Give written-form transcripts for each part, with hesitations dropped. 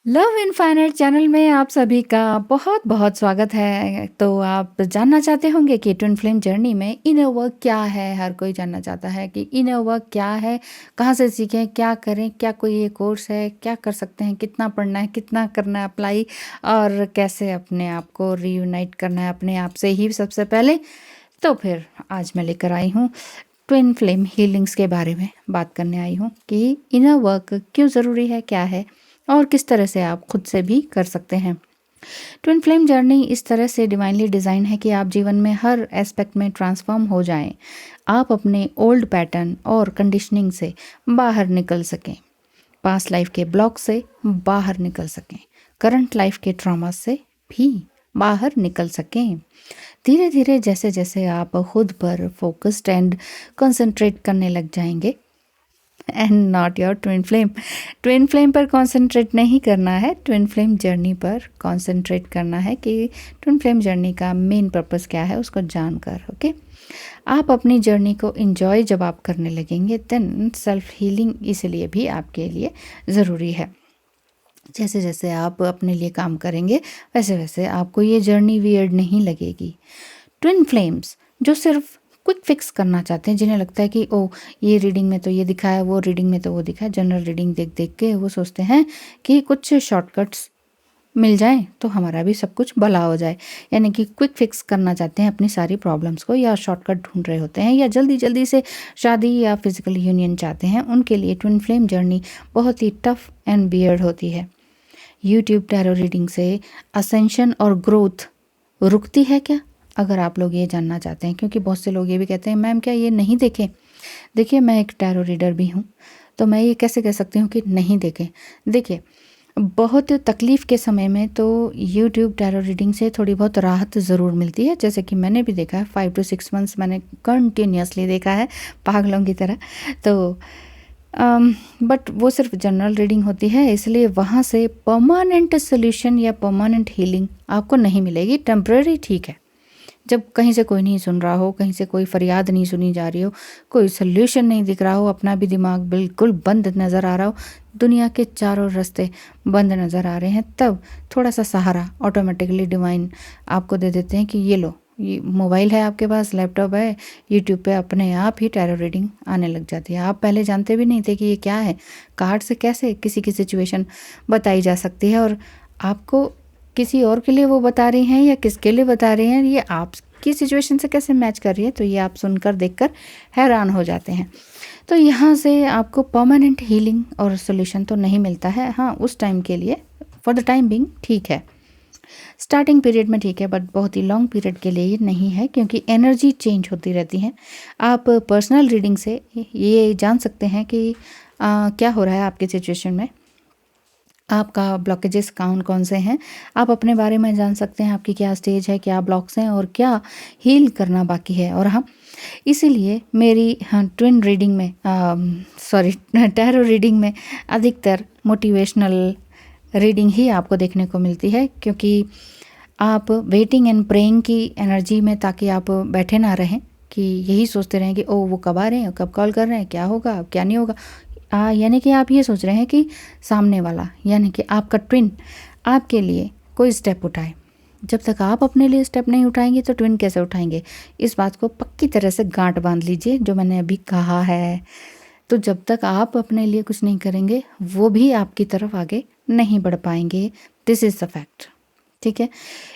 Love infinite channel में आप सभी का बहुत-बहुत स्वागत है। तो आप जानना चाहते होंगे कि ट्विन फ्लेम जर्नी में इनर वर्क क्या है? हर कोई जानना चाहता है कि इनर वर्क क्या है? कहाँ से सीखें? क्या करें? क्या कोई ये कोर्स है? क्या कर सकते हैं? कितना पढ़ना है? कितना करना है अप्लाई? और कैसे अपने आप को रीयूनाइट करना है अपने आप से ही सबसे पहले? तो फिर आज मैं लेकर आई हूँ ट्विन फ्लेम हीलिंग्स के बारे में बात करने आई हूँ कि इनर वर्क क्यों ज़रूरी है, क्या है और किस तरह से आप खुद से भी कर सकते हैं। ट्विन फ्लेम जर्नी इस तरह से डिवाइनली डिज़ाइन है कि आप जीवन में हर एस्पेक्ट में ट्रांसफॉर्म हो जाएं। आप अपने ओल्ड पैटर्न और कंडीशनिंग से बाहर निकल सकें, पास्ट लाइफ के ब्लॉक से बाहर निकल सकें, करंट लाइफ के ट्रॉमा से भी बाहर निकल सकें। धीरे धीरे जैसे जैसे आप खुद पर फोकस्ड एंड कंसंट्रेट करने लग जाएंगे and not your twin flame पर कंसंट्रेट नहीं करना है, ट्विन फ्लेम जर्नी पर कंसंट्रेट करना है कि ट्विन फ्लेम जर्नी का मेन पर्पस क्या है उसको जानकर। ओके, आप अपनी जर्नी को एंजॉय जब आप करने लगेंगे देन सेल्फ हीलिंग इसलिए भी आपके लिए ज़रूरी है। जैसे जैसे आप अपने लिए काम करेंगे वैसे वैसे आपको ये जर्नी वियर्ड नहीं लगेगी। ट्विन फ्लेम्स जो सिर्फ क्विक फिक्स करना चाहते हैं, जिन्हें लगता है कि ओ ये रीडिंग में तो ये दिखा है, वो रीडिंग में तो वो दिखा है, जनरल रीडिंग देख देख के वो सोचते हैं कि कुछ शॉर्टकट्स मिल जाए तो हमारा भी सब कुछ भला हो जाए, यानी कि क्विक फिक्स करना चाहते हैं अपनी सारी प्रॉब्लम्स को, या शॉर्टकट ढूंढ रहे होते हैं, या जल्दी जल्दी से शादी या फिजिकल यूनियन चाहते हैं। उनके लिए ट्विन फ्लेम जर्नी बहुत ही टफ एंड बियर्ड होती है। यूट्यूब टैरो रीडिंग से असेंशन और ग्रोथ रुकती है क्या? अगर आप लोग ये जानना चाहते हैं, क्योंकि बहुत से लोग ये भी कहते हैं मैम क्या ये नहीं देखें। देखिए, मैं एक टैरो रीडर भी हूँ, तो मैं ये कैसे कह सकती हूँ कि नहीं देखें। देखिए, बहुत तकलीफ़ के समय में तो यूट्यूब टैरो रीडिंग से थोड़ी बहुत राहत ज़रूर मिलती है, जैसे कि मैंने भी देखा है 5 to 6 मंथ्स मैंने कंटिन्यूसली देखा है पागलों की तरह। तो बट वो सिर्फ जनरल रीडिंग होती है, इसलिए वहाँ से परमानेंट सोल्यूशन या परमानेंट हीलिंग आपको नहीं मिलेगी। टेम्पररी ठीक है, जब कहीं से कोई नहीं सुन रहा हो, कहीं से कोई फरियाद नहीं सुनी जा रही हो, कोई सोल्यूशन नहीं दिख रहा हो, अपना भी दिमाग बिल्कुल बंद नज़र आ रहा हो, दुनिया के चारों रास्ते बंद नज़र आ रहे हैं, तब थोड़ा सा सहारा ऑटोमेटिकली डिवाइन आपको दे देते हैं कि ये लो, ये मोबाइल है आपके पास, लैपटॉप है, यूट्यूब पे अपने आप ही टैरो रीडिंग आने लग जाती है। आप पहले जानते भी नहीं थे कि ये क्या है, कार्ड से कैसे किसी की सिचुएशन बताई जा सकती है, और आपको किसी और के लिए वो बता रही हैं या किसके लिए बता रही हैं, ये आपकी सिचुएशन से कैसे मैच कर रही है, तो ये आप सुनकर देखकर हैरान हो जाते हैं। तो यहाँ से आपको परमानेंट हीलिंग और सोल्यूशन तो नहीं मिलता है, हाँ उस टाइम के लिए, फॉर द टाइम बिंग ठीक है, स्टार्टिंग पीरियड में ठीक है, बट बहुत ही लॉन्ग पीरियड के लिए ये नहीं है, क्योंकि एनर्जी चेंज होती रहती है। आप पर्सनल रीडिंग से ये जान सकते हैं कि क्या हो रहा है आपकी सिचुएशन में, आपका ब्लॉकेजेस कौन कौन से हैं, आप अपने बारे में जान सकते हैं, आपकी क्या स्टेज है, क्या ब्लॉक्स हैं और क्या हील करना बाकी है। और हाँ, इसीलिए मेरी ट्विन रीडिंग में सॉरी टैरो रीडिंग में अधिकतर मोटिवेशनल रीडिंग ही आपको देखने को मिलती है, क्योंकि आप वेटिंग एंड प्रेइंग की एनर्जी में, ताकि आप बैठे ना रहें कि यही सोचते रहें कि ओ वो कब आ रहे हैं, कब कॉल कर रहे हैं, क्या होगा, अब क्या नहीं होगा। यानी कि आप ये सोच रहे हैं कि सामने वाला, यानी कि आपका ट्विन आपके लिए कोई स्टेप उठाए। जब तक आप अपने लिए स्टेप नहीं उठाएंगे तो ट्विन कैसे उठाएंगे? इस बात को पक्की तरह से गांठ बांध लीजिए जो मैंने अभी कहा है। तो जब तक आप अपने लिए कुछ नहीं करेंगे, वो भी आपकी तरफ आगे नहीं बढ़ पाएंगे। दिस इज़ द फैक्ट, ठीक है।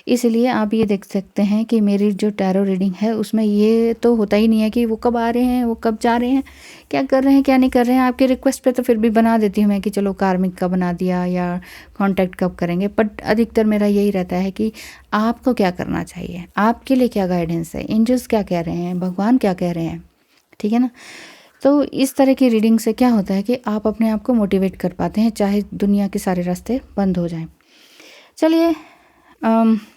इसलिए आप ये देख सकते हैं कि मेरी जो टैरो रीडिंग है उसमें ये तो होता ही नहीं है कि वो कब आ रहे हैं, वो कब जा रहे हैं, क्या कर रहे हैं, क्या नहीं कर रहे हैं। आपकी रिक्वेस्ट पे तो फिर भी बना देती हूँ मैं कि चलो कार्मिक का बना दिया या कांटेक्ट कब करेंगे, बट अधिकतर मेरा यही रहता है कि आपको क्या करना चाहिए, आपके लिए क्या गाइडेंस है, एंजल्स क्या कह रहे हैं, भगवान क्या कह रहे हैं, ठीक है ना। तो इस तरह की रीडिंग से क्या होता है कि आप अपने आप को मोटिवेट कर पाते हैं, चाहे दुनिया के सारे रास्ते बंद हो जाएं। चलिए,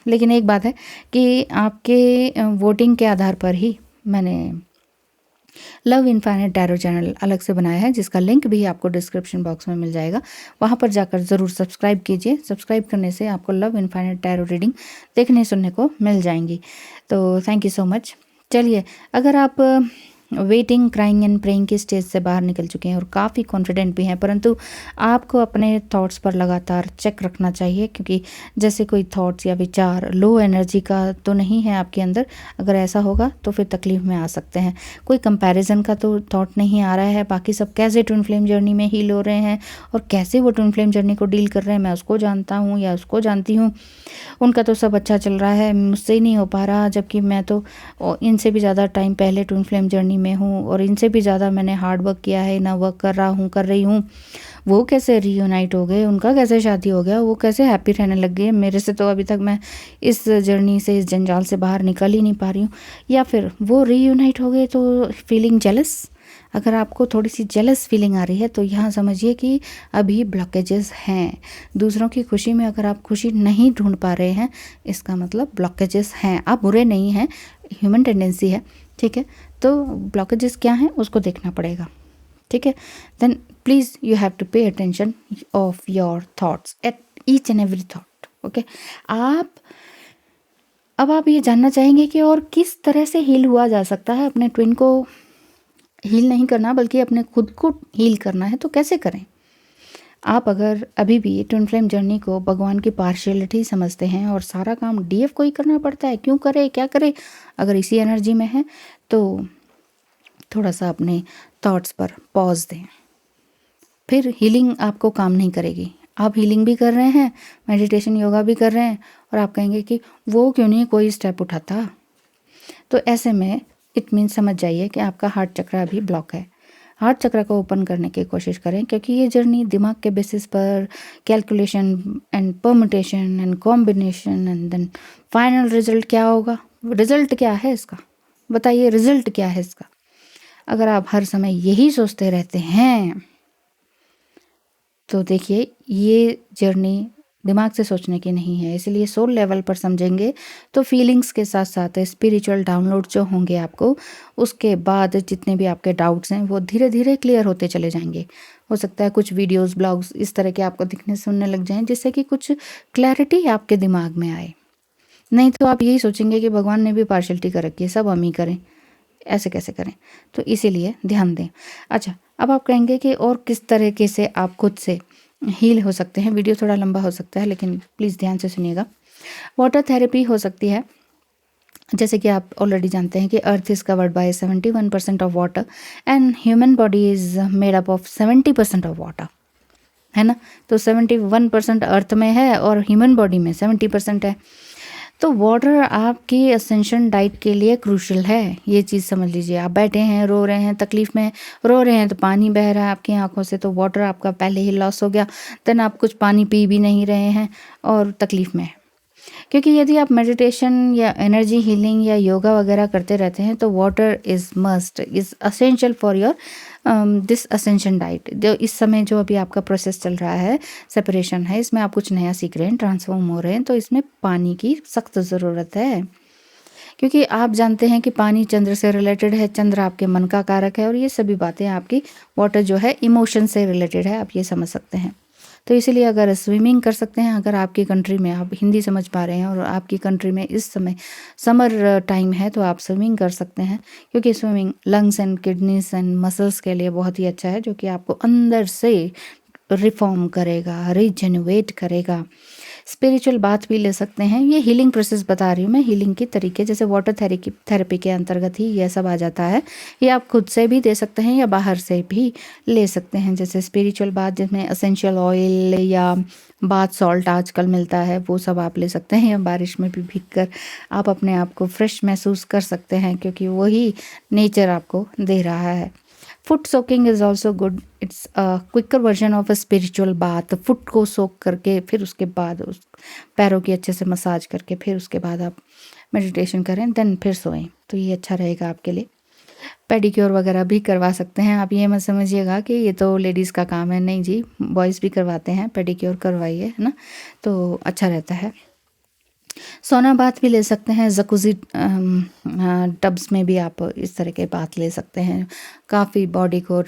लेकिन एक बात है कि आपके वोटिंग के आधार पर ही मैंने लव इनफाइनाइट टैरो चैनल अलग से बनाया है, जिसका लिंक भी आपको डिस्क्रिप्शन बॉक्स में मिल जाएगा। वहाँ पर जाकर ज़रूर सब्सक्राइब कीजिए। सब्सक्राइब करने से आपको लव इनफाइनाइट टैरो रीडिंग देखने सुनने को मिल जाएंगी। तो थैंक यू सो मच। चलिए, अगर आप वेटिंग, क्राइंग एंड प्रेइंग की स्टेज से बाहर निकल चुके हैं और काफ़ी कॉन्फिडेंट भी हैं, परंतु आपको अपने थॉट्स पर लगातार चेक रखना चाहिए, क्योंकि जैसे कोई थॉट्स या विचार लो एनर्जी का तो नहीं है आपके अंदर। अगर ऐसा होगा तो फिर तकलीफ में आ सकते हैं। कोई कंपैरिजन का तो थॉट नहीं आ रहा है, बाकी सब कैसे ट्विन फ्लेम जर्नी में हील हो रहे हैं और कैसे वो ट्विन फ्लेम जर्नी को डील कर रहे हैं, मैं उसको जानता हूँ या उसको जानती हूँ, उनका तो सब अच्छा चल रहा है, मुझसे ही नहीं हो पा रहा, जबकि मैं तो इनसे भी ज़्यादा टाइम पहले ट्विन फ्लेम जर्नी में हूँ और इनसे भी ज़्यादा मैंने हार्ड वर्क किया है, ना वर्क कर रहा हूँ, कर रही हूँ। वो कैसे रीयूनाइट हो गए, उनका कैसे शादी हो गया, वो कैसे हैप्पी रहने लग गए, मेरे से तो अभी तक मैं इस जर्नी से, इस जंजाल से बाहर निकल ही नहीं पा रही हूँ। या फिर वो रीयूनाइट हो गए तो फीलिंग जेलस। अगर आपको थोड़ी सी जेलस फीलिंग आ रही है तो यहाँ समझिए कि अभी ब्लॉकेजेस हैं। दूसरों की खुशी में अगर आप खुशी नहीं ढूंढ पा रहे हैं, इसका मतलब ब्लॉकेजेस हैं। आप बुरे नहीं हैं, ह्यूमन टेंडेंसी है, ठीक है। तो ब्लॉकेजेस क्या हैं उसको देखना पड़ेगा, ठीक है। Then please you have to pay attention of your thoughts at each and every thought, okay. अब आप ये जानना चाहेंगे कि और किस तरह से हील हुआ जा सकता है। अपने ट्विन को हील नहीं करना बल्कि अपने खुद को हील करना है, तो कैसे करें। आप अगर अभी भी ट्विन फ्लेम जर्नी को भगवान की पार्शियलिटी समझते हैं और सारा काम डीएफ को ही करना पड़ता है, क्यों करे, क्या करे, अगर इसी एनर्जी में है तो थोड़ा सा अपने थॉट्स पर पॉज दें। फिर हीलिंग आपको काम नहीं करेगी। आप हीलिंग भी कर रहे हैं, मेडिटेशन योगा भी कर रहे हैं और आप कहेंगे कि वो क्यों नहीं कोई स्टेप उठाता, तो ऐसे में इट मीन समझ जाइए कि आपका हार्ट चक्र अभी ब्लॉक है। हार्ट चक्र को ओपन करने की कोशिश करें, क्योंकि ये जर्नी दिमाग के बेसिस पर calculation and permutation and combination and then final result क्या होगा। रिजल्ट क्या है इसका, बताइए, रिजल्ट क्या है इसका। अगर आप हर समय यही सोचते रहते हैं तो देखिए ये जर्नी दिमाग से सोचने की नहीं है। इसलिए सोल लेवल पर समझेंगे तो फीलिंग्स के साथ साथ स्पिरिचुअल डाउनलोड जो होंगे आपको, उसके बाद जितने भी आपके डाउट्स हैं वो धीरे धीरे क्लियर होते चले जाएंगे। हो सकता है कुछ वीडियोस, ब्लॉग्स इस तरह के आपको दिखने सुनने लग जाएं, जिससे कि कुछ क्लैरिटी आपके दिमाग में आए। नहीं तो आप यही सोचेंगे कि भगवान ने भी पार्शलिटी कर रखी है, सब हम ही करें, ऐसे कैसे करें। तो इसीलिए ध्यान दें। अच्छा, अब आप कहेंगे कि और किस तरीके से आप खुद से हील हो सकते हैं। वीडियो थोड़ा लंबा हो सकता है, लेकिन प्लीज़ ध्यान से सुनिएगा। वाटर थेरेपी हो सकती है। जैसे कि आप ऑलरेडी जानते हैं कि earth is covered by 71% of water and human body is made up of 70% of water, है ना। तो 71% अर्थ में है और ह्यूमन बॉडी में 70% है। तो वाटर आपकी असेंशन डाइट के लिए क्रूशियल है, ये चीज़ समझ लीजिए। आप बैठे हैं, रो रहे हैं, तकलीफ़ में रो रहे हैं, तो पानी बह रहा है आपकी आंखों से, तो वाटर आपका पहले ही लॉस हो गया। देन आप कुछ पानी पी भी नहीं रहे हैं और तकलीफ़ में है। क्योंकि यदि आप मेडिटेशन या एनर्जी हीलिंग या योगा वगैरह करते रहते हैं तो water is must, is essential for your this ascension diet. जो इस समय जो अभी आपका प्रोसेस चल रहा है, सेपरेशन है, इसमें आप कुछ नया सीख रहे हैं, ट्रांसफॉर्म हो रहे हैं, तो इसमें पानी की सख्त ज़रूरत है। क्योंकि आप जानते हैं कि पानी चंद्र से रिलेटेड है, चंद्र आपके मन का कारक है और ये सभी बातें आपकी, वाटर जो है इमोशन से रिलेटेड है, आप ये समझ सकते हैं। तो इसीलिए अगर स्विमिंग कर सकते हैं, अगर आपकी कंट्री में आप हिंदी समझ पा रहे हैं और आपकी कंट्री में इस समय समर टाइम है, तो आप स्विमिंग कर सकते हैं। क्योंकि swimming lungs and kidneys and muscles के लिए बहुत ही अच्छा है, जो कि आपको अंदर से रिफॉर्म करेगा, रीजनरेट करेगा। स्पिरिचुअल बात भी ले सकते हैं। ये हीलिंग प्रोसेस बता रही हूँ मैं, हीलिंग के तरीके, जैसे वाटर थेरेपी के अंतर्गत ही यह सब आ जाता है। ये आप खुद से भी दे सकते हैं या बाहर से भी ले सकते हैं। जैसे स्पिरिचुअल बात जिसमें एसेंशियल ऑयल या बाथ सॉल्ट आजकल मिलता है, वो सब आप ले सकते हैं, या बारिश में भी भीग कर आप अपने आप को फ्रेश महसूस कर सकते हैं, क्योंकि वही नेचर आपको दे रहा है। Foot soaking is also good, it's a quicker version of a spiritual bath. Foot को सोक करके फिर उसके बाद उस पैरों की अच्छे से मसाज करके फिर उसके बाद आप मेडिटेशन करें, देन फिर सोएं, तो ये अच्छा रहेगा आपके लिए। पेडिक्योर वगैरह भी करवा सकते हैं। आप ये मत समझिएगा कि ये तो लेडीज़ का काम है, नहीं जी, बॉयज़ भी करवाते हैं, पेडिक्योर करवाइए, है ना, तो अच्छा रहता है। सोना बाथ भी ले सकते हैं, जकूज़ी टब्स में भी आप इस तरह के बाथ ले सकते हैं। काफ़ी बॉडी को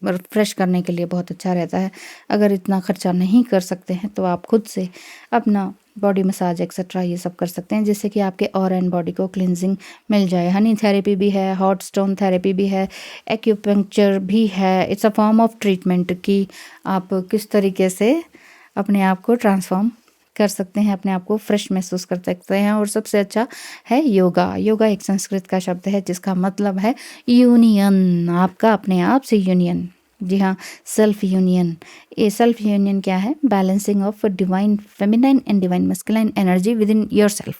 फ्रेश करने के लिए बहुत अच्छा रहता है। अगर इतना खर्चा नहीं कर सकते हैं तो आप खुद से अपना बॉडी मसाज एक्सेट्रा ये सब कर सकते हैं, जिससे कि आपके ऑरा एंड बॉडी को क्लिनजिंग मिल जाए। हनी थेरेपी भी है, हॉट स्टोन थेरेपी भी है, एक्यूपंक्चर भी है। It's a form of treatment कि आप किस तरीके से अपने आप को ट्रांसफॉर्म कर सकते हैं, अपने आप को फ्रेश महसूस कर सकते हैं। और सबसे अच्छा है योगा। योगा एक संस्कृत का शब्द है जिसका मतलब है यूनियन, आपका अपने आप से यूनियन। जी हाँ, सेल्फ यूनियन। ये सेल्फ यूनियन क्या है? Balancing of divine feminine and divine masculine energy with in your self.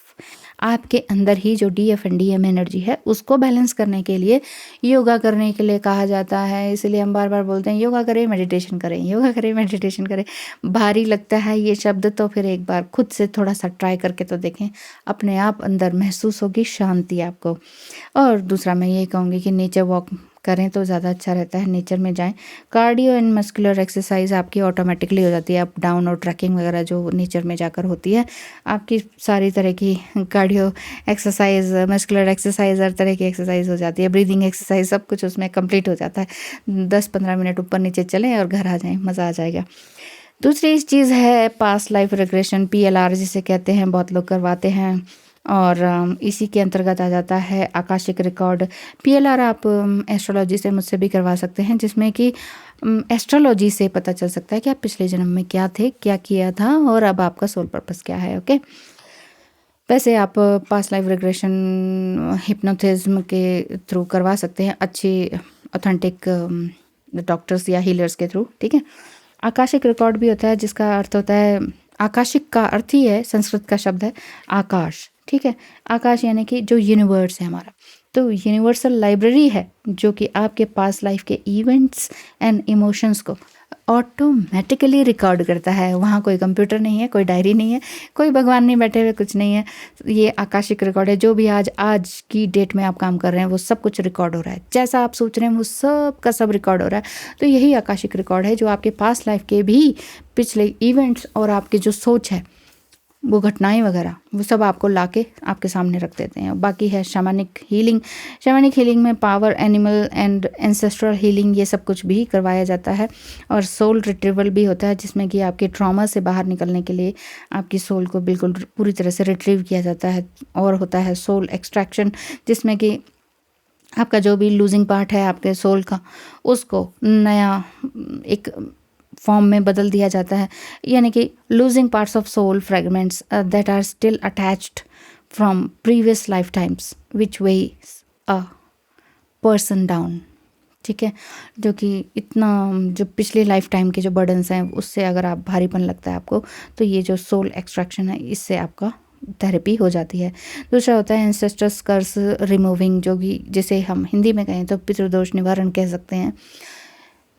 आपके अंदर ही जो DF एंड DM एनर्जी है उसको बैलेंस करने के लिए योगा करने के लिए कहा जाता है। इसलिए हम बार बार बोलते हैं योगा करें, मेडिटेशन करें, योगा करें, मेडिटेशन करें। भारी लगता है ये शब्द, तो फिर एक बार खुद से थोड़ा सा ट्राई करके तो देखें, अपने आप अंदर महसूस होगी शांति आपको। और दूसरा मैं ये कहूँगी कि नेचर वॉक करें तो ज़्यादा अच्छा रहता है, नेचर में जाएं। कार्डियो एंड मस्कुलर एक्सरसाइज आपकी ऑटोमेटिकली हो जाती है, अप डाउन और ट्रैकिंग वगैरह जो नेचर में जाकर होती है, आपकी सारी तरह की कार्डियो एक्सरसाइज, मस्कुलर एक्सरसाइज, हर तरह की एक्सरसाइज हो जाती है, ब्रीदिंग एक्सरसाइज, सब कुछ उसमें कंप्लीट हो जाता है। 10-15 मिनट ऊपर नीचे चलें और घर आ जाएं, मज़ा आ जाएगा। दूसरी चीज़ है पास्ट लाइफ रिग्रेशन, PLR जिसे कहते हैं, बहुत लोग करवाते हैं। और इसी के अंतर्गत आ जाता है आकाशिक रिकॉर्ड। PLR आप एस्ट्रोलॉजी से मुझसे भी करवा सकते हैं, जिसमें कि एस्ट्रोलॉजी से पता चल सकता है कि आप पिछले जन्म में क्या थे, क्या किया था और अब आपका सोल पर्पस क्या है। ओके, वैसे आप पास्ट लाइफ रिग्रेशन हिप्नोथिज्म के थ्रू करवा सकते हैं, अच्छे ऑथेंटिक डॉक्टर्स या हीलर्स के थ्रू। ठीक है, आकाशिक रिकॉर्ड भी होता है जिसका अर्थ होता है, आकाशिक का अर्थ ही है, संस्कृत का शब्द है आकाश। ठीक है, आकाश यानी कि जो यूनिवर्स है हमारा, तो यूनिवर्सल लाइब्रेरी है जो कि आपके पास लाइफ के इवेंट्स एंड इमोशंस को ऑटोमेटिकली रिकॉर्ड करता है। वहाँ कोई कंप्यूटर नहीं है, कोई डायरी नहीं है, कोई भगवान नहीं बैठे हुए, कुछ नहीं है। ये आकाशिक रिकॉर्ड है। जो भी आज की डेट में आप काम कर रहे हैं वो सब कुछ रिकॉर्ड हो रहा है, जैसा आप सोच रहे हैं वो सब का सब रिकॉर्ड हो रहा है। तो यही आकाशिक रिकॉर्ड है जो आपके पास्ट लाइफ के भी पिछले इवेंट्स और आपकी जो सोच है, वो घटनाएं वगैरह, वो सब आपको लाके आपके सामने रख देते हैं। बाकी है शैमानिक हीलिंग। शैमानिक हीलिंग में power, animal and ancestral healing, ये सब कुछ भी करवाया जाता है। और सोल रिट्रीवल भी होता है, जिसमें कि आपके ट्रॉमा से बाहर निकलने के लिए आपकी सोल को बिल्कुल पूरी तरह से रिट्रीव किया जाता है। और होता है सोल एक्सट्रैक्शन, जिसमें कि आपका जो भी लूजिंग पार्ट है आपके सोल का, उसको नया एक फॉर्म में बदल दिया जाता है। यानी कि losing parts of soul fragments that are still attached from previous life times which weighs a person down. ठीक है, जो कि इतना जो पिछले लाइफ टाइम के जो बर्डन्स हैं उससे अगर आप भारीपन लगता है आपको, तो ये जो सोल एक्सट्रैक्शन है इससे आपका थेरेपी हो जाती है। दूसरा होता है एंसेस्टर्स कर्स रिमूविंग, जो कि जिसे हम हिंदी में कहें तो पितृदोष निवारण कह सकते हैं,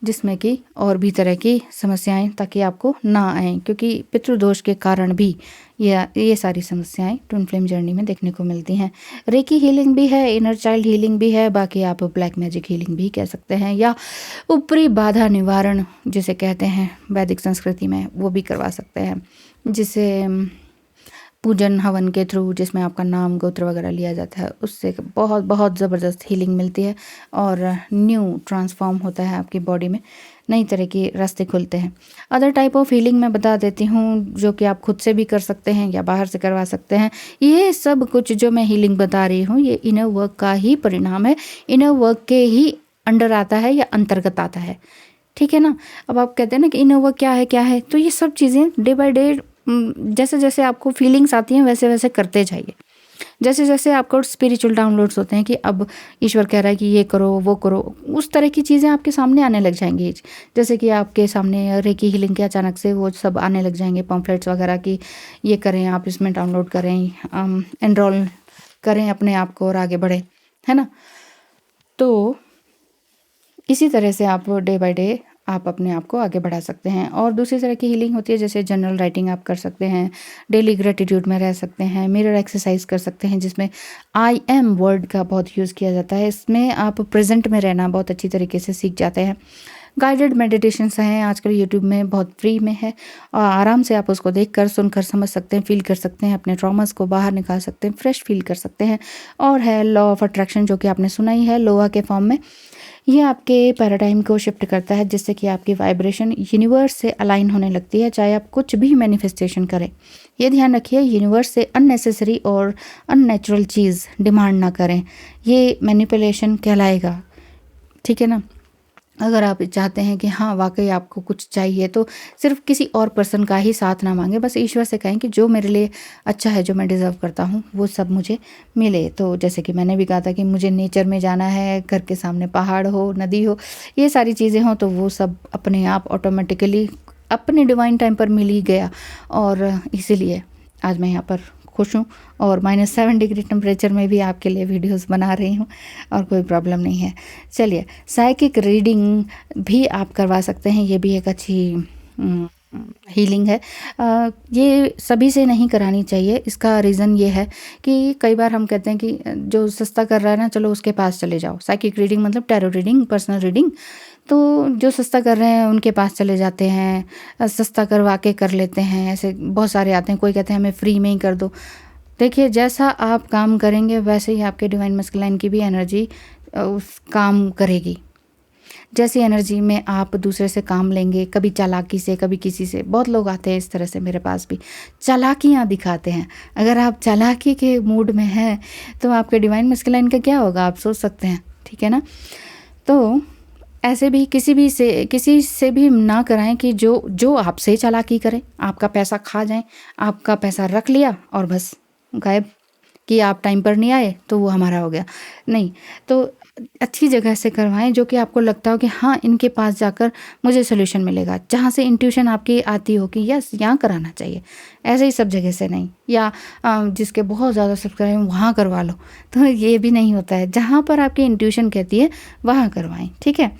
जिसमें कि और भी तरह की समस्याएं ताकि आपको ना आएँ, क्योंकि पितृदोष के कारण भी ये सारी समस्याएं ट्विन फ्लेम जर्नी में देखने को मिलती हैं। रेकी हीलिंग भी है, इनर चाइल्ड हीलिंग भी है, बाकी आप ब्लैक मैजिक हीलिंग भी कह सकते हैं, या ऊपरी बाधा निवारण जिसे कहते हैं वैदिक संस्कृति में, वो भी करवा सकते हैं, जिसे पूजन हवन के थ्रू, जिसमें आपका नाम गोत्र वगैरह लिया जाता है, उससे बहुत बहुत ज़बरदस्त हीलिंग मिलती है और न्यू ट्रांसफॉर्म होता है आपकी बॉडी में, नई तरह के रास्ते खुलते हैं। अदर टाइप ऑफ हीलिंग मैं बता देती हूँ जो कि आप खुद से भी कर सकते हैं या बाहर से करवा सकते हैं। ये सब कुछ जो मैं हीलिंग बता रही हूँ ये इनर वर्क का ही परिणाम है, इनर वर्क के ही अंडर आता है या अंतर्गत आता है। ठीक है ना। अब आप कहते हैं ना कि इनर वर्क क्या है, तो ये सब चीज़ें डे बाय डे जैसे जैसे आपको फीलिंग्स आती हैं वैसे वैसे करते जाइए। जैसे जैसे आपको स्पिरिचुअल डाउनलोड्स होते हैं कि अब ईश्वर कह रहा है कि ये करो वो करो, उस तरह की चीज़ें आपके सामने आने लग जाएंगी। जैसे कि आपके सामने रेकी हीलिंग के अचानक से वो सब आने लग जाएंगे, पम्फलेट्स वगैरह की ये करें, आप इसमें डाउनलोड करें, एनरोल करें अपने आप को और आगे बढ़ें, है ना। तो इसी तरह से आप डे बाय डे आप अपने आप को आगे बढ़ा सकते हैं। और दूसरी तरह की हीलिंग होती है, जैसे जनरल राइटिंग आप कर सकते हैं, डेली ग्रेटिट्यूड में रह सकते हैं, मिरर एक्सरसाइज कर सकते हैं जिसमें आई एम वर्ड का बहुत यूज़ किया जाता है। इसमें आप प्रेजेंट में रहना बहुत अच्छी तरीके से सीख जाते हैं। गाइडेड मेडिटेशंस हैं आजकल यूट्यूब में, बहुत फ्री में है और आराम से आप उसको देखकर, सुनकर समझ सकते हैं, फील कर सकते हैं, अपने ट्रॉमास को बाहर निकाल सकते हैं, फ्रेश फील कर सकते हैं। और है लॉ ऑफ अट्रैक्शन, जो कि आपने सुना ही है, लोहा के फॉर्म में। ये आपके पैराडाइम को शिफ्ट करता है, जिससे कि आपकी वाइब्रेशन यूनिवर्स से अलाइन होने लगती है, चाहे आप कुछ भी मैनिफेस्टेशन करें। ये ध्यान रखिए, यूनिवर्स से अननेसेसरी और अननेचुरल चीज़ डिमांड ना करें, ये मैनिपुलेशन कहलाएगा। ठीक है ना। अगर आप चाहते हैं कि हाँ वाकई आपको कुछ चाहिए, तो सिर्फ किसी और पर्सन का ही साथ ना मांगे, बस ईश्वर से कहें कि जो मेरे लिए अच्छा है, जो मैं डिज़र्व करता हूँ, वो सब मुझे मिले। तो जैसे कि मैंने भी कहा था कि मुझे नेचर में जाना है, घर के सामने पहाड़ हो, नदी हो, ये सारी चीज़ें हों, तो वो सब अपने आप ऑटोमेटिकली अपने डिवाइन टाइम पर मिल ही गया। और इसीलिए आज मैं यहाँ पर खुश हूँ और -7 डिग्री टेम्परेचर में भी आपके लिए वीडियोस बना रही हूँ और कोई प्रॉब्लम नहीं है। चलिए, साइकिक रीडिंग भी आप करवा सकते हैं, ये भी एक अच्छी हीलिंग है। ये सभी से नहीं करानी चाहिए। इसका रीज़न ये है कि कई बार हम कहते हैं कि जो सस्ता कर रहा है ना, चलो उसके पास चले जाओ। साइकिक रीडिंग मतलब टैरो रीडिंग, पर्सनल रीडिंग। तो जो सस्ता कर रहे हैं उनके पास चले जाते हैं, सस्ता करवा के कर लेते हैं। ऐसे बहुत सारे आते हैं, कोई कहते हैं हमें फ्री में ही कर दो। देखिए, जैसा आप काम करेंगे वैसे ही आपके डिवाइन मस्कुलाइन की भी एनर्जी उस काम करेगी। जैसी एनर्जी में आप दूसरे से काम लेंगे, कभी चालाकी से, कभी किसी से। बहुत लोग आते हैं इस तरह से मेरे पास भी, चालाकियाँ दिखाते हैं। अगर आप चालाकी के मूड में हैं तो आपके डिवाइन मस्कुलाइन का क्या होगा, आप सोच सकते हैं। ठीक है ना। तो ऐसे भी किसी से भी ना कराएं कि जो आपसे चालाकी करे, आपका पैसा खा जाएं, आपका पैसा रख लिया और बस गायब, कि आप टाइम पर नहीं आए तो वो हमारा हो गया। नहीं, तो अच्छी जगह से करवाएं, जो कि आपको लगता हो कि हाँ इनके पास जाकर मुझे सोल्यूशन मिलेगा, जहाँ से इंट्यूशन आपकी आती हो कि यस यहाँ कराना चाहिए। ऐसे ही सब जगह से नहीं, या जिसके बहुत ज़्यादा सब्सक्राइब वहाँ करवा लो, तो ये भी नहीं होता है। जहाँ पर आपकी इंट्यूशन कहती है वहाँ करवाएं। ठीक है।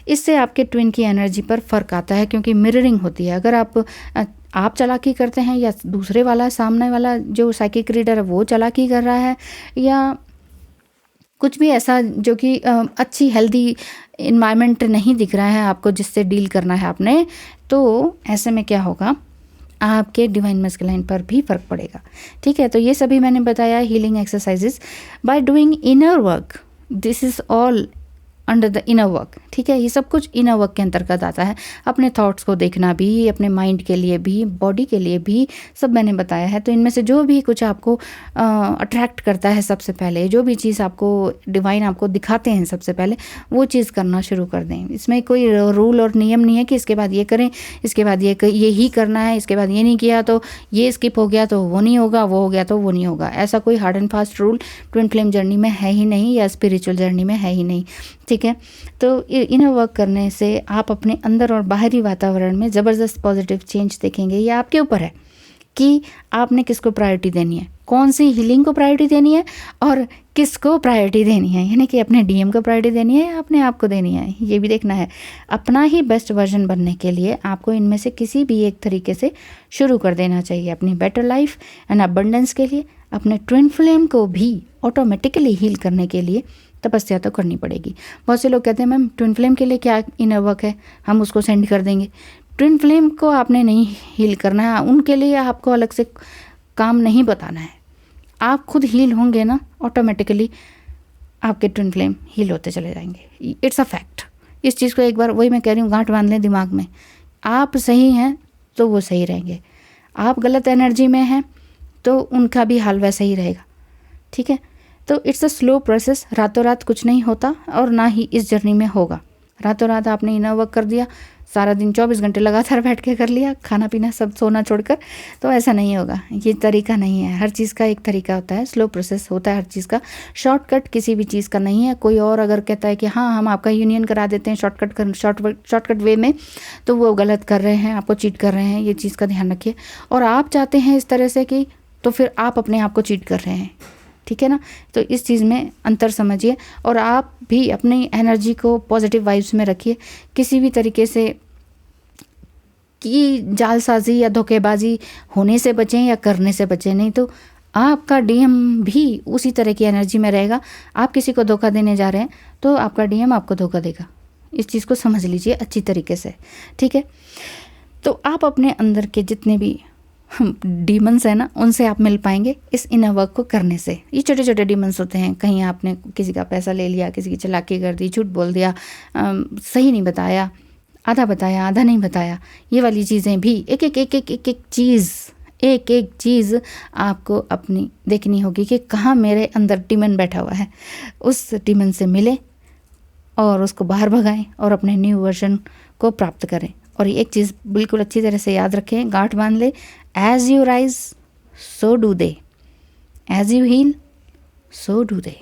इससे आपके ट्विन की एनर्जी पर फ़र्क आता है, क्योंकि मिररिंग होती है। अगर आप चालाकी करते हैं, या दूसरे वाला, सामने वाला जो साइकिक रीडर है वो चालाकी कर रहा है, या कुछ भी ऐसा जो कि अच्छी हेल्दी इन्वायरमेंट नहीं दिख रहा है आपको, जिससे डील करना है आपने, तो ऐसे में क्या होगा, आपके डिवाइन मस्कुलाइन पर भी फ़र्क पड़ेगा। ठीक है। तो ये सभी मैंने बताया healing exercises by doing inner work. This is all under the inner work. ठीक है। ये सब कुछ इनर वर्क के अंतर्गत आता है। अपने थॉट्स को देखना भी, अपने माइंड के लिए भी, बॉडी के लिए भी, सब मैंने बताया है। तो इनमें से जो भी कुछ आपको अट्रैक्ट करता है, सबसे पहले जो भी चीज़ आपको डिवाइन आपको दिखाते हैं, सबसे पहले वो चीज़ करना शुरू कर दें। इसमें कोई रूल और नियम नहीं है कि इसके बाद ये करें, इसके बाद ये ही करना है, इसके बाद ये नहीं किया तो ये स्किप हो गया तो वो नहीं होगा, वो हो गया तो वो नहीं होगा। ऐसा कोई hard and fast rule twin flame journey में है ही नहीं, या स्पिरिचुअल जर्नी में है ही नहीं। ठीक है। तो इनर वर्क करने से आप अपने अंदर और बाहरी वातावरण में ज़बरदस्त पॉजिटिव चेंज देखेंगे। ये आपके ऊपर है कि आपने किसको प्रायोरिटी देनी है, कौन सी हीलिंग को प्रायोरिटी देनी है और किसको प्रायोरिटी देनी है। यानी कि अपने डीएम को प्रायोरिटी देनी है या अपने आप को देनी है, ये भी देखना है। अपना ही बेस्ट वर्जन बनने के लिए आपको इनमें से किसी भी एक तरीके से शुरू कर देना चाहिए, अपनी बेटर लाइफ एंड अबंडेंस के लिए। अपने ट्विन फ्लेम को भी ऑटोमेटिकली हील करने के लिए तपस्या तो करनी पड़ेगी। बहुत से लोग कहते हैं मैम ट्विन फ्लेम के लिए क्या इनर वर्क है, हम उसको सेंड कर देंगे। ट्विन फ्लेम को आपने नहीं हील करना है, उनके लिए आपको अलग से काम नहीं बताना है। आप खुद हील होंगे ना, ऑटोमेटिकली आपके ट्विन फ्लेम हील होते चले जाएंगे। It's a fact. इस चीज़ को एक बार, वही मैं कह रही हूँ, गांठ बांध लें दिमाग में। आप सही हैं तो वो सही रहेंगे, आप गलत एनर्जी में हैं तो उनका भी हाल वैसा ही रहेगा। ठीक है। तो इट्स अ स्लो प्रोसेस, रातों रात कुछ नहीं होता और ना ही इस जर्नी में होगा। रातों रात आपने इनर वर्क कर दिया, सारा दिन 24 घंटे लगातार बैठ के कर लिया, खाना पीना सब सोना छोड़कर, तो ऐसा नहीं होगा। ये तरीका नहीं है। हर चीज़ का एक तरीका होता है, स्लो प्रोसेस होता है हर चीज़ का। शॉर्टकट किसी भी चीज़ का नहीं है। कोई और अगर कहता है कि हाँ हम आपका यूनियन करा देते हैं शॉर्टकट वे में, तो वो गलत कर रहे हैं, आपको चीट कर रहे हैं। ये चीज़ का ध्यान रखिए। और आप चाहते हैं इस तरह से कि, तो फिर आप अपने आप को चीट कर रहे हैं। ठीक है ना। तो इस चीज़ में अंतर समझिए और आप भी अपनी एनर्जी को पॉजिटिव वाइब्स में रखिए। किसी भी तरीके से की जालसाजी या धोखेबाजी होने से बचें या करने से बचें, नहीं तो आपका डीएम भी उसी तरह की एनर्जी में रहेगा। आप किसी को धोखा देने जा रहे हैं तो आपका डीएम आपको धोखा देगा। इस चीज़ को समझ लीजिए अच्छी तरीके से, ठीक है। तो आप अपने अंदर के जितने भी डीमंस है ना, उनसे आप मिल पाएंगे इस इनर वर्क को करने से। ये छोटे छोटे डीमंस होते हैं, कहीं आपने किसी का पैसा ले लिया, किसी की चालाकी कर दी, झूठ बोल दिया, सही नहीं बताया, आधा नहीं बताया, ये वाली चीज़ें भी एक एक चीज़ आपको अपनी देखनी होगी कि कहाँ मेरे अंदर डीमन बैठा हुआ है। उस डीमन से मिले और उसको बाहर भगाएं और अपने न्यू वर्जन को प्राप्त करें। और एक चीज़ बिल्कुल अच्छी तरह से याद रखें, गांठ बांध ले, as you rise so do they, as you heal so do they.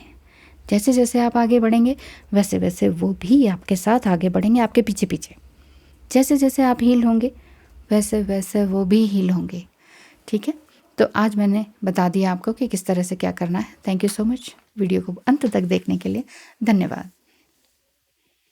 जैसे जैसे आप आगे बढ़ेंगे वैसे वैसे वो भी आपके साथ आगे बढ़ेंगे, आपके पीछे पीछे। जैसे जैसे आप हील होंगे वैसे वैसे वो भी हील होंगे, ठीक है। तो आज मैंने बता दिया आपको कि किस तरह से क्या करना है। Thank you so much video को अंत तक देखने के लिए, धन्यवाद।